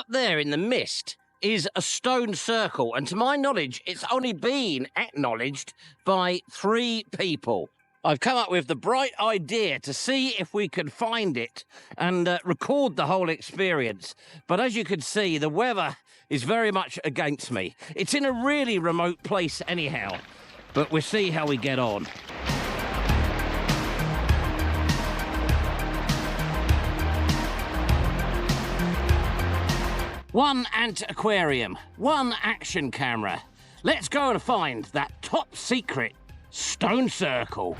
Up there in the mist is a stone circle, and to my knowledge, it's only been acknowledged by 3 people. I've come up with the bright idea to see if we can find it and record the whole experience. But as you can see, the weather is very much against me. It's in a really remote place anyhow, but we'll see how we get on. One antiquarian, 1 action camera. Let's go and find that top secret stone circle.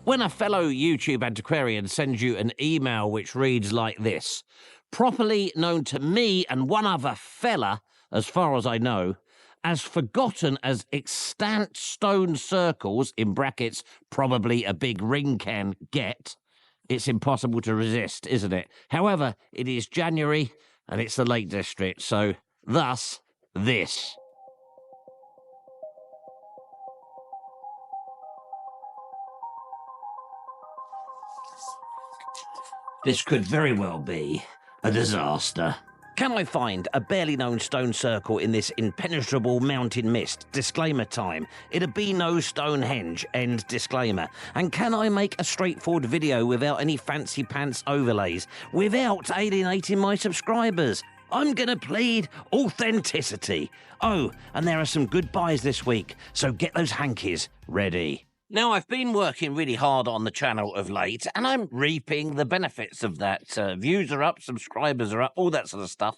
When a fellow YouTube antiquarian sends you an email which reads like this, properly known to me and one other fella, as far as I know, as forgotten as extant stone circles, in brackets, probably a big ring can get, it's impossible to resist, isn't it? However, it is January and it's the Lake District, so thus, this. This could very well be a disaster. Can I find a barely known stone circle in this impenetrable mountain mist? Disclaimer time. It'd be no Stonehenge, end disclaimer. And can I make a straightforward video without any fancy pants overlays, without alienating my subscribers? I'm gonna plead authenticity. Oh, and there are some good buys this week, so get those hankies ready. Now, I've been working really hard on the channel of late, and I'm reaping the benefits of that. Views are up, subscribers are up, all that sort of stuff.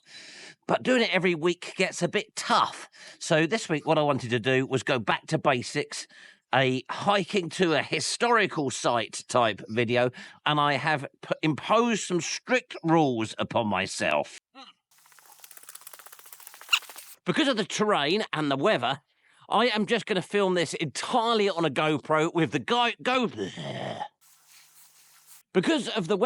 But doing it every week gets a bit tough. So this week, what I wanted to do was go back to basics, a hiking to a historical site type video, and I have imposed some strict rules upon myself. Because of the terrain and the weather, I am just going to film this entirely on a GoPro with the Because of the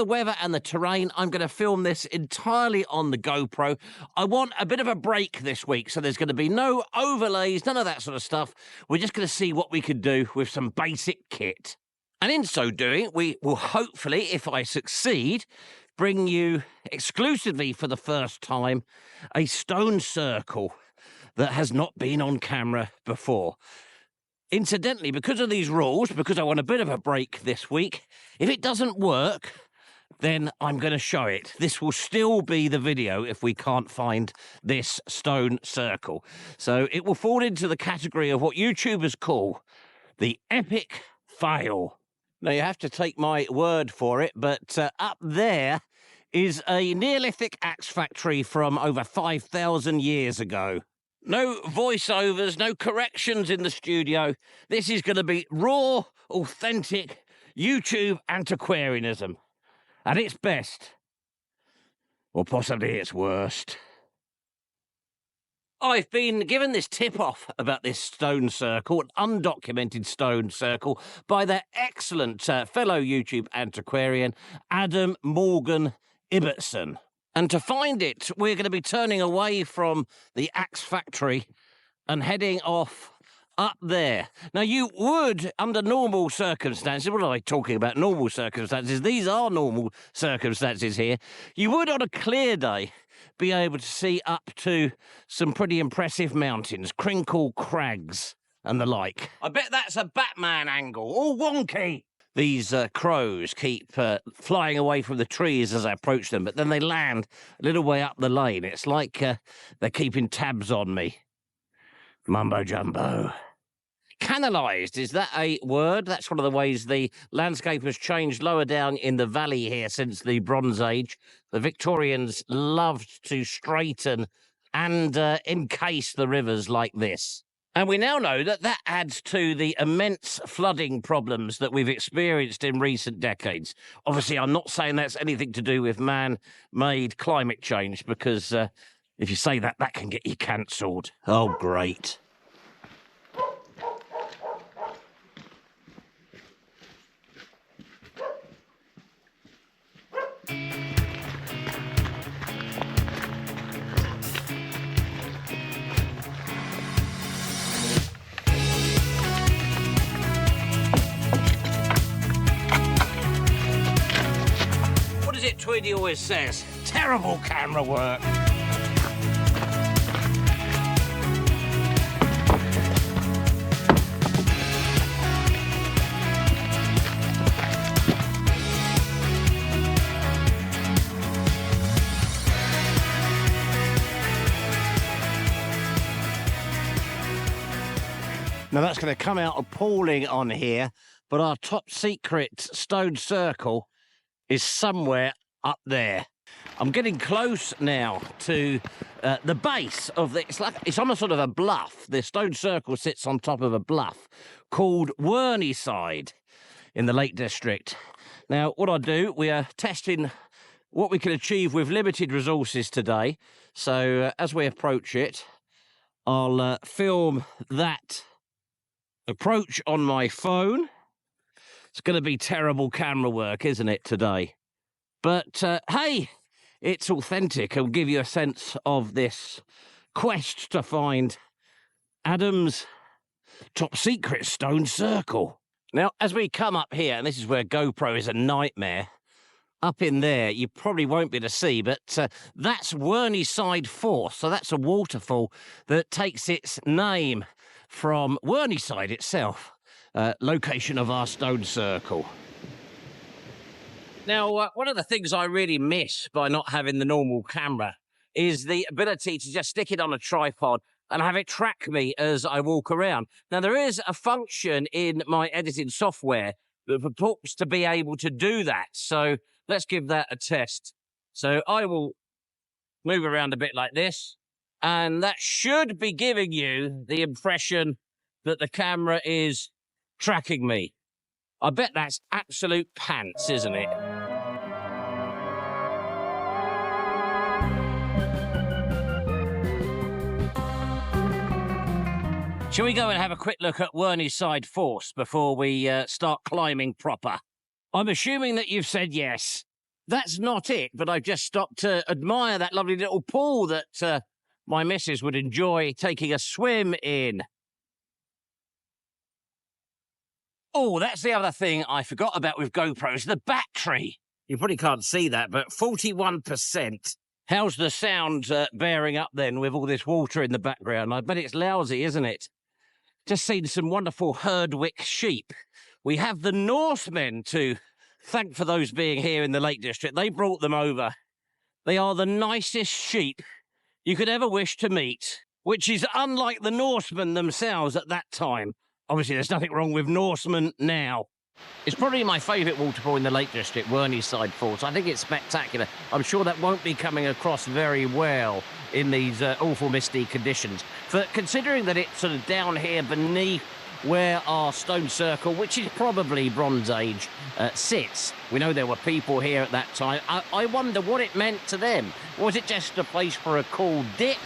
weather and the terrain, I'm going to film this entirely on the GoPro. I want a bit of a break this week, so there's going to be no overlays, none of that sort of stuff. We're just going to see what we can do with some basic kit. And in so doing, we will hopefully, if I succeed, bring you exclusively for the first time a stone circle that has not been on camera before. Incidentally, because of these rules, because I want a bit of a break this week, if it doesn't work, then I'm going to show it. This will still be the video if we can't find this stone circle. So it will fall into the category of what YouTubers call the epic fail. Now, you have to take my word for it, but up there is a Neolithic axe factory from over 5,000 years ago. No voiceovers, no corrections in the studio. This is going to be raw, authentic YouTube antiquarianism. At its best, or possibly its worst. I've been given this tip-off about this stone circle, an undocumented stone circle, by the excellent fellow YouTube antiquarian, Morgan Ibbotson. And to find it, we're going to be turning away from the axe factory and heading off up there. Now, you would, under normal circumstances, what am I talking about, normal circumstances? These are normal circumstances here. You would, on a clear day, be able to see up to some pretty impressive mountains, Crinkle Crags and the like. I bet that's a Batman angle, all wonky. These crows keep flying away from the trees as I approach them, but then they land a little way up the lane. It's like they're keeping tabs on me. Mumbo jumbo. Canalised, is that a word? That's one of the ways the landscape has changed lower down in the valley here since the Bronze Age. The Victorians loved to straighten and encase the rivers like this. And we now know that that adds to the immense flooding problems that we've experienced in recent decades. Obviously, I'm not saying that's anything to do with man-made climate change, because if you say that, that can get you cancelled. Oh, great. What is it Tweedy always says? Terrible camera work. Now that's going to come out appalling on here, but our top secret stone circle is somewhere up there. I'm getting close now to the base of the... It's on a sort of a bluff. The stone circle sits on top of a bluff called Whorneyside in the Lake District. Now, what I do, we are testing what we can achieve with limited resources today. So as we approach it, I'll film that approach on my phone. It's going to be terrible camera work, isn't it, today? But, hey, it's authentic and will give you a sense of this quest to find Adam's top secret stone circle. Now, as we come up here, and this is where GoPro is a nightmare, up in there, you probably won't be able to see, but that's Whorneyside Force. So that's a waterfall that takes its name from Whorneyside itself, location of our stone circle. Now, one of the things I really miss by not having the normal camera is the ability to just stick it on a tripod and have it track me as I walk around. Now, there is a function in my editing software that purports to be able to do that. So let's give that a test. So I will move around a bit like this, and that should be giving you the impression that the camera is tracking me. I bet that's absolute pants, isn't it? Shall we go and have a quick look at Whorneyside Force before we start climbing proper? I'm assuming that you've said yes. That's not it, but I've just stopped to admire that lovely little pool that my missus would enjoy taking a swim in. Oh, that's the other thing I forgot about with GoPros, the battery. You probably can't see that, but 41%. How's the sound bearing up then with all this water in the background? I bet it's lousy, isn't it? Just seen some wonderful Herdwick sheep. We have the Norsemen to thank for those being here in the Lake District. They brought them over. They are the nicest sheep you could ever wish to meet, which is unlike the Norsemen themselves at that time. Obviously, there's nothing wrong with Norsemen now. It's probably my favourite waterfall in the Lake District, Whorneyside Force. I think it's spectacular. I'm sure that won't be coming across very well in these awful misty conditions. But considering that it's sort of down here beneath where our stone circle, which is probably Bronze Age, sits. We know there were people here at that time. I wonder what it meant to them. Was it just a place for a cool dip?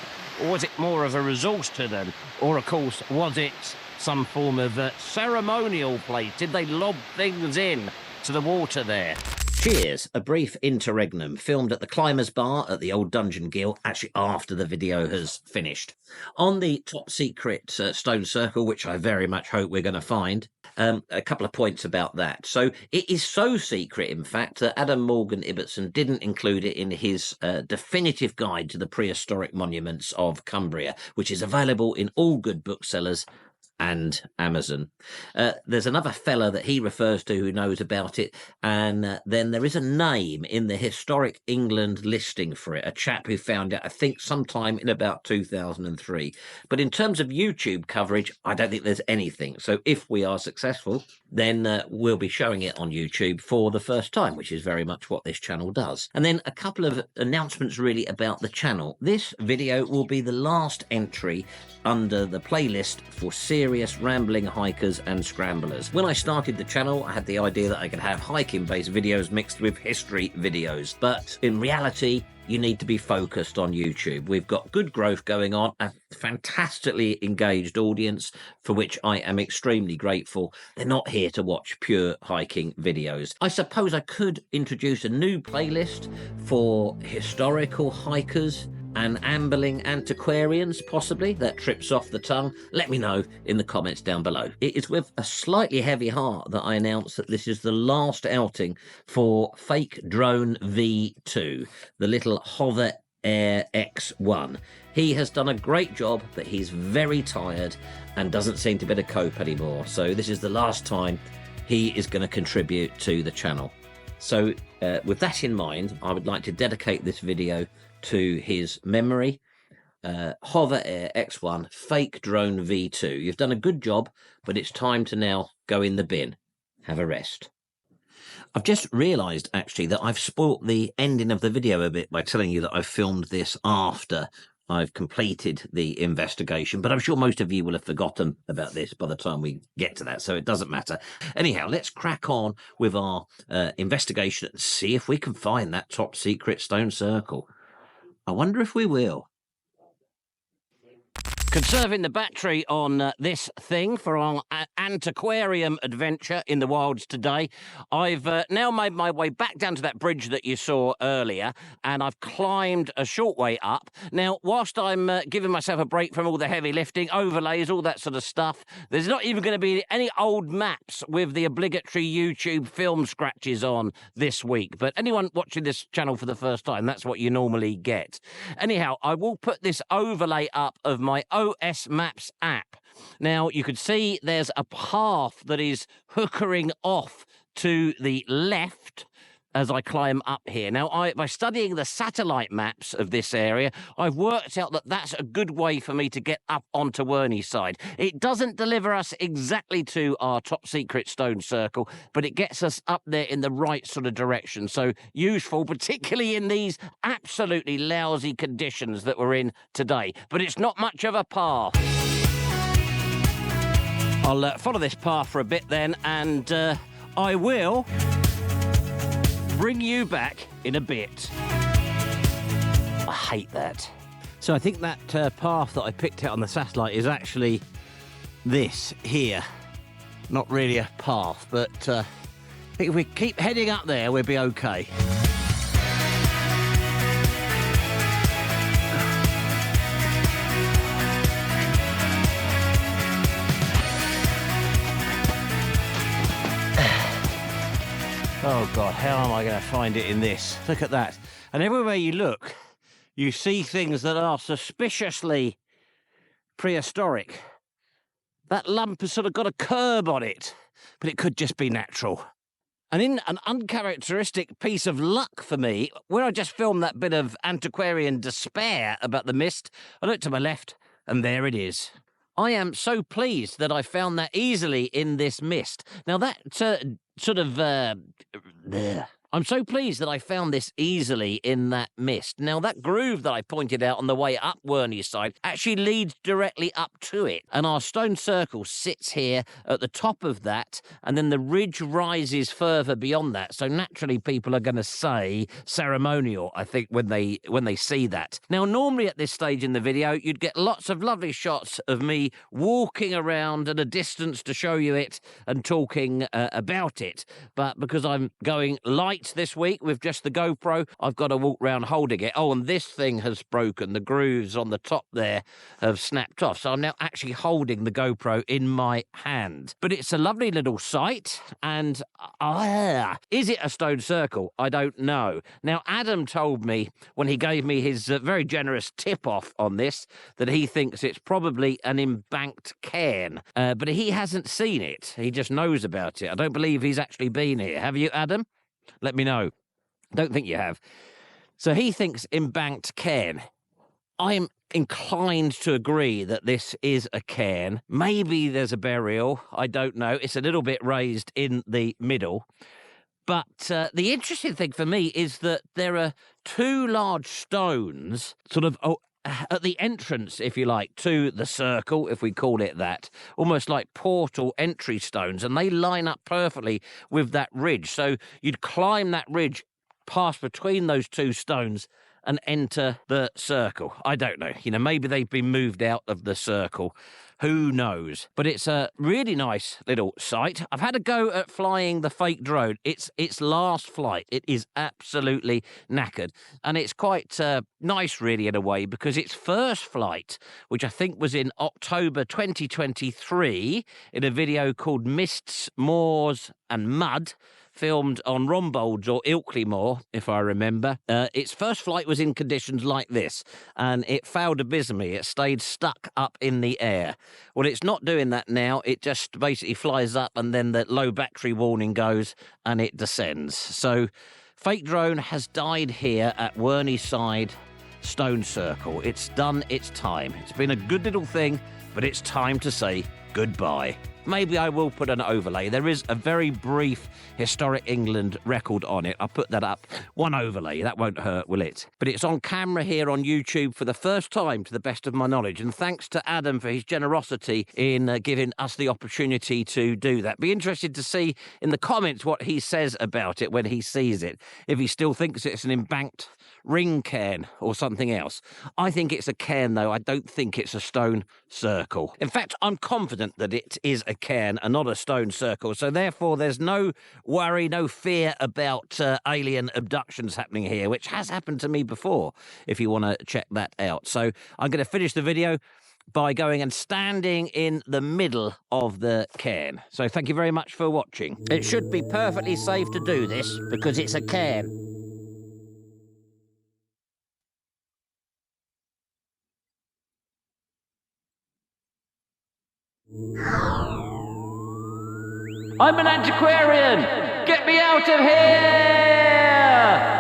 Or was it more of a resource to them? Or, of course, was it some form of ceremonial place? Did they lob things in to the water there? Cheers, a brief interregnum filmed at the Climbers Bar at the Old Dungeon Ghyll, actually after the video has finished. On the top secret stone circle, which I very much hope we're going to find, a couple of points about that. So it is so secret, in fact, that Adam Morgan Ibbotson didn't include it in his definitive guide to the prehistoric monuments of Cumbria, which is available in all good booksellers and Amazon. There's another fella that he refers to who knows about it, and then there is a name in the Historic England listing for it, a chap who found it, I think, sometime in about 2003. But in terms of YouTube coverage, I don't think there's anything. So if we are successful, then we'll be showing it on YouTube for the first time, which is very much what this channel does. And then a couple of announcements really about the channel. This video will be the last entry under the playlist for Series serious rambling hikers and scramblers. When I started the channel, I had the idea that I could have hiking-based videos mixed with history videos, but in reality, you need to be focused on YouTube. We've got good growth going on, a fantastically engaged audience for which I am extremely grateful. They're not here to watch pure hiking videos. I suppose I could introduce a new playlist for historical hikers and ambling antiquarians, possibly. That trips off the tongue. Let me know in the comments down below. It is with a slightly heavy heart that I announce that this is the last outing for Fake Drone V2, the little Hover Air X1. He has done a great job, but he's very tired and doesn't seem to be able to cope anymore. So this is the last time he is going to contribute to the channel. So with that in mind, I would like to dedicate this video to his memory. Hover Air X1, Fake Drone V2. You've done a good job, but it's time to now go in the bin. Have a rest. I've just realised, actually, that I've spoilt the ending of the video a bit by telling you that I've filmed this after I've completed the investigation, but I'm sure most of you will have forgotten about this by the time we get to that, so it doesn't matter. Anyhow, let's crack on with our investigation and see if we can find that top secret stone circle. I wonder if we will. Conserving the battery on this thing for our antiquarian adventure in the wilds today. I've now made my way back down to that bridge that you saw earlier, and I've climbed a short way up. Now, whilst I'm giving myself a break from all the heavy lifting, overlays, all that sort of stuff, there's not even going to be any old maps with the obligatory YouTube film scratches on this week. But anyone watching this channel for the first time, that's what you normally get. Anyhow, I will put this overlay up of my OS Maps app. Now, you can see there's a path that is hookering off to the left as I climb up here. Now, by studying the satellite maps of this area, I've worked out that that's a good way for me to get up onto Whorneyside. It doesn't deliver us exactly to our top secret stone circle, but it gets us up there in the right sort of direction. So useful, particularly in these absolutely lousy conditions that we're in today. But it's not much of a path. I'll follow this path for a bit then, and I will bring you back in a bit. I hate that. So I think that path that I picked out on the satellite is actually this here. Not really a path, but I think if we keep heading up there, we'll be okay. Oh, God, how am I going to find it in this? Look at that. And everywhere you look, you see things that are suspiciously prehistoric. That lump has sort of got a curb on it, but it could just be natural. And in an uncharacteristic piece of luck for me, where I just filmed that bit of antiquarian despair about the mist, I looked to my left, and there it is. I am so pleased that I found that easily in this mist. Now, that I'm so pleased that I found this easily in that mist. Now, that groove that I pointed out on the way up Whorneyside actually leads directly up to it. And our stone circle sits here at the top of that, and then the ridge rises further beyond that. So naturally, people are going to say ceremonial, I think, when they see that. Now, normally at this stage in the video, you'd get lots of lovely shots of me walking around at a distance to show you it and talking about it. But because I'm going light this week with just the GoPro, I've got to walk around holding it. Oh, and this thing has broken. The grooves on the top there have snapped off. So I'm now actually holding the GoPro in my hand. But it's a lovely little site. And is it a stone circle? I don't know. Now, Adam told me when he gave me his very generous tip-off on this that he thinks it's probably an embanked cairn. But he hasn't seen it. He just knows about it. I don't believe he's actually been here. Have you, Adam? Let me know. Don't think you have. So he thinks embanked cairn. I'm inclined to agree that this is a cairn. Maybe there's a burial. I don't know. It's a little bit raised in the middle. But the interesting thing for me is that there are two large stones sort of at the entrance, if you like, to the circle, if we call it that, almost like portal entry stones, and they line up perfectly with that ridge. So you'd climb that ridge, pass between those two stones, and enter the circle. I don't know. Maybe they've been moved out of the circle. Who knows? But it's a really nice little site. I've had a go at flying the fake drone. It's its last flight. It is absolutely knackered. And it's quite nice, really, in a way, because its first flight, which I think was in October 2023, in a video called Mists, Moors and Mud, filmed on Rombolds or Ilkley Moor, if I remember. Its first flight was in conditions like this, and it failed abysmally. It stayed stuck up in the air. Well, it's not doing that now. It just basically flies up, and then the low battery warning goes, and it descends. So, fake drone has died here at Whorneyside Stone Circle. It's done its time. It's been a good little thing, but it's time to say goodbye. Maybe I will put an overlay. There is a very brief Historic England record on it. I'll put that up. One overlay. That won't hurt, will it? But it's on camera here on YouTube for the first time, to the best of my knowledge. And thanks to Adam for his generosity in giving us the opportunity to do that. Be interested to see in the comments what he says about it when he sees it. If he still thinks it's an embanked ring cairn or something else. I think it's a cairn, though. I don't think it's a stone circle. In fact, I'm confident that it is a cairn and not a stone circle. So therefore, there's no worry, no fear about alien abductions happening here, which has happened to me before, if you want to check that out. So I'm going to finish the video by going and standing in the middle of the cairn. So thank you very much for watching. It should be perfectly safe to do this because it's a cairn. I'm an antiquarian! Get me out of here!